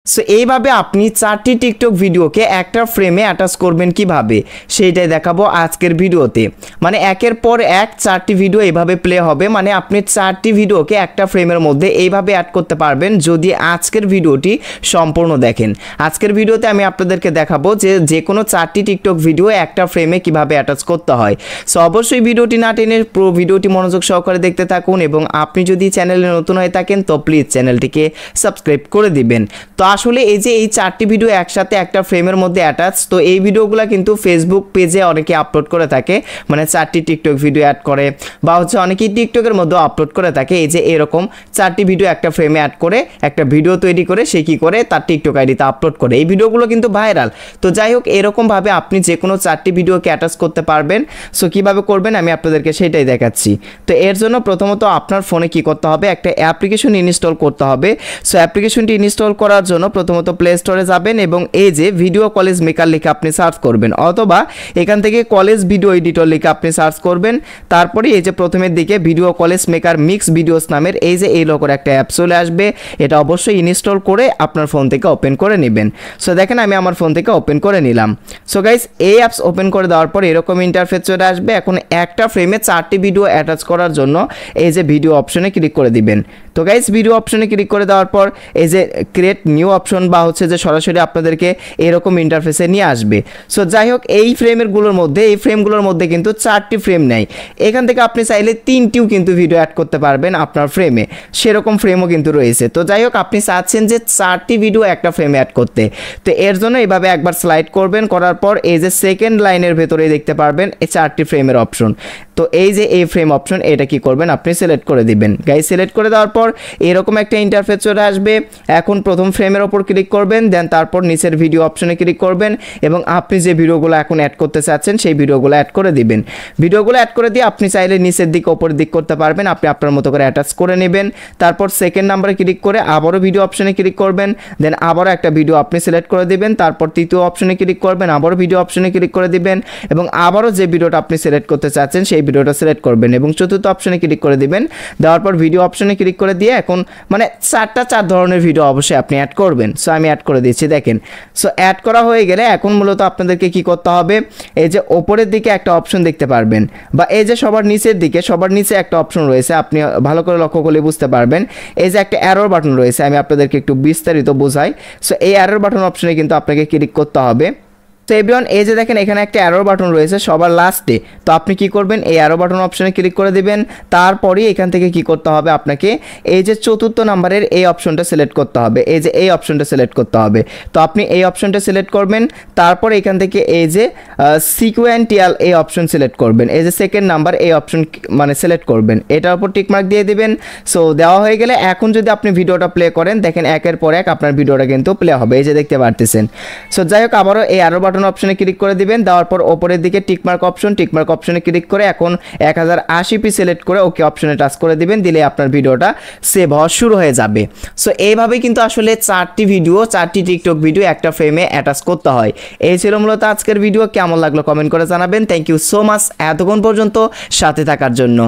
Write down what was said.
So এইভাবে আপনি 4টি টিকটক ভিডিওকে একটা ফ্রেমে অ্যাটাচ করবেন কিভাবে সেইটাই দেখাবো আজকের ভিডিওতে। মানে একের পর এক 4টি ভিডিও এইভাবে প্লে হবে, মানে আপনি 4টি ভিডিওকে একটা ফ্রেমের মধ্যে এইভাবে অ্যাড করতে পারবেন যদি আজকের ভিডিওটি সম্পূর্ণ দেখেন। আজকের ভিডিওতে আমি আপনাদেরকে দেখাবো যে কোনো 4টি টিকটক ভিডিও একটা ফ্রেমে কিভাবে অ্যাটাচ করতে হয়। সো অবশ্যই ভিডিওটি না টেনে পুরো ভিডিওটি মনোযোগ সহকারে দেখতে থাকুন, এবং আপনি যদি চ্যানেলে নতুন হয়ে থাকেন তো প্লিজ চ্যানেলটিকে সাবস্ক্রাইব করে দিবেন। তো আসলে এই যে এই 4টি ভিডিও একসাথে একটা ফ্রেমের মধ্যে অ্যাটাচ, তো এই ভিডিওগুলো কিন্তু ফেসবুক পেজে অনেকে আপলোড করে থাকে, মানে 4টি টিকটক ভিডিও অ্যাড করে, বা হচ্ছে অনেকেই টিকটকের মধ্যে আপলোড করে থাকে। এই যে এরকম 4টি ভিডিও একটা ফ্রেমে অ্যাড করে একটা ভিডিও তৈরি করে সে কি করে তার টিকটক আইডিতে আপলোড করে, এই ভিডিওগুলো কিন্তু ভাইরাল। তো যাই হোক, এরকমভাবে আপনি যে কোনো 4টি ভিডিওকে অ্যাটাচ করতে পারবেন। সো কীভাবে করবেন আমি আপনাদেরকে সেটাই দেখাচ্ছি। তো এর জন্য প্রথমত আপনার ফোনে কি করতে হবে, একটা অ্যাপ্লিকেশন ইনস্টল করতে হবে। সো অ্যাপ্লিকেশনটি ইনস্টল করার জন্য প্রথমত প্লে স্টোরে যাবেন এবং এই যে ভিডিও কলেজ মেকার লিখে আপনি সার্চ করবেন, অথবা এখান থেকে কলেজ ভিডিও এডিটর লিখে আপনি সার্চ করবেন। তারপরে এই যে প্রথমের দিকে video college maker mix videos নামের এই যে এই লোকের একটা অ্যাপ চলে আসবে, এটা অবশ্যই ইনস্টল করে আপনার ফোন থেকে ওপেন করে নেবেন। সো দেখেন আমি আমার ফোন থেকে ওপেন করে নিলাম। সো গাইস, এই অ্যাপস ওপেন করে দেওয়ার পর এরকম ইন্টারফেস চলে আসবে। এখন একটা ফ্রেমে 4টি ভিডিও অ্যাটাচ করার জন্য এই যে ভিডিও অপশনে ক্লিক করে দিবেন। তো গাইস, ভিডিও অপশনে ক্লিক করে দেওয়ার পর এই যে ক্রিয়েট নিউ অপশন বা হচ্ছে যে সরাসরি আপনাদেরকে এরকম ইন্টারফেসে নিয়ে আসবে। সো যাই হোক, এই ফ্রেমগুলোর মধ্যে কিন্তু 4টি ফ্রেম নেই। এখান থেকে আপনি চাইলে 3টিও কিন্তু ভিডিও অ্যাড করতে পারবেন আপনার ফ্রেমে, সেরকম ফ্রেমও কিন্তু রয়েছে। তো যাই হোক, আপনি চাচ্ছেন যে 4টি ভিডিও একটা ফ্রেমে অ্যাড করতে, তো এর জন্য এইভাবে একবার স্লাইড করবেন, করার পর এই যে সেকেন্ড লাইনের ভেতরে দেখতে পারবেন এই 4টি ফ্রেমের অপশন। তো এই যে এই ফ্রেম অপশন, এটা কি করবেন আপনি সিলেক্ট করে দিবেন। গাইস, সিলেক্ট করে দেওয়ার পর এরকম একটা ইন্টারফেস চলে আসবে। এখন প্রথম ফ্রেমের ওপর ক্লিক করবেন, দেন তারপর নিচের ভিডিও অপশনে ক্লিক করবেন এবং আপনি যে ভিডিওগুলো এখন অ্যাড করতে চাচ্ছেন সেই ভিডিওগুলো অ্যাড করে দিবেন। ভিডিওগুলো অ্যাড করে দিয়ে আপনি চাইলে নিচের দিক ওপরের দিক করতে পারবেন, আপনি আপনার মতো করে অ্যাটাচ করে নেবেন। তারপর সেকেন্ড নাম্বারে ক্লিক করে আবারও ভিডিও অপশনে ক্লিক করবেন, দেন আবারও একটা ভিডিও আপনি সিলেক্ট করে দিবেন। তারপর তৃতীয় অপশনে ক্লিক করবেন, আবারও ভিডিও অপশনে ক্লিক করে দিবেন এবং আবারও যে ভিডিওটা আপনি সিলেক্ট করতে চাচ্ছেন সেই ভিডিওটা সিলেক্ট করবেন এবং চতুর্থ অপশনে ক্লিক করে দিবেন। দেওয়ার পর ভিডিও অপশনে ক্লিক করে দিয়ে এখন মানে 4 ধরনের ভিডিও অবশ্যই আপনি অ্যাড করবেন। সো আমি অ্যাড করে দিচ্ছি, দেখেন। সো অ্যাড করা হয়ে গেলে এখন মূলত আপনাদেরকে কি করতে হবে, এই যে ওপরের দিকে একটা অপশন দেখতে পারবেন, বা এই যে সবার নিচে একটা অপশন রয়েছে, আপনি ভালো করে লক্ষ্য করলে বুঝতে পারবেন। এই যে একটা অ্যারোর বাটন রয়েছে, আমি আপনাদেরকে একটু বিস্তারিত বোঝাই। সো এই অ্যারোর বাটন অপশনে কিন্তু আপনাকে ক্লিক করতে হবে। তো এভরিওয়ান, এই যে দেখেন এখানে একটা অ্যারো বাটন রয়েছে সবার লাস্টে, তো আপনি কি করবেন এই অ্যারো বাটন অপশনে ক্লিক করে দিবেন। তারপরে এখান থেকে কি করতে হবে, আপনাকে এই যে চতুর্থ নাম্বারের এই অপশনটা সিলেক্ট করতে হবে, এই যে এই অপশনটা সিলেক্ট করতে হবে। তো আপনি এই অপশনটা সিলেক্ট করবেন, তারপর এখান থেকে এই যে সিকোয়েন্টিয়াল এই অপশন সিলেক্ট করবেন, এই যে সেকেন্ড নাম্বার এই অপশন মানে সিলেক্ট করবেন, এটার উপর টিকমার্ক দিয়ে দিবেন। সো দেওয়া হয়ে গেলে এখন যদি আপনি ভিডিওটা প্লে করেন, দেখেন একের পর এক আপনার ভিডিওটা কিন্তু প্লে হবে, এই যে দেখতে পারতেছেন। সো যাই হোক, আবারও এই অ্যারো বাটন অপশনে ক্লিক করে দিবেন। দেওয়ার পর ওপরের দিকে টিকমার্ক অপশনে ক্লিক করে এখন 1080p সিলেক্ট করে ওকে অপশনে টাচ করে দিবেন, দিলে আপনার ভিডিওটা সেভ হওয়া শুরু হয়ে যাবে। সো এইভাবে কিন্তু আসলে 4টি টিকটক ভিডিও একটা ফ্রেমে অ্যাটাচ করতে হয়। এই ছিল মূলত আজকের ভিডিও। কেমন লাগলো কমেন্ট করে জানাবেন। থ্যাংক ইউ সো মাচ এতক্ষণ পর্যন্ত সাথে থাকার জন্য।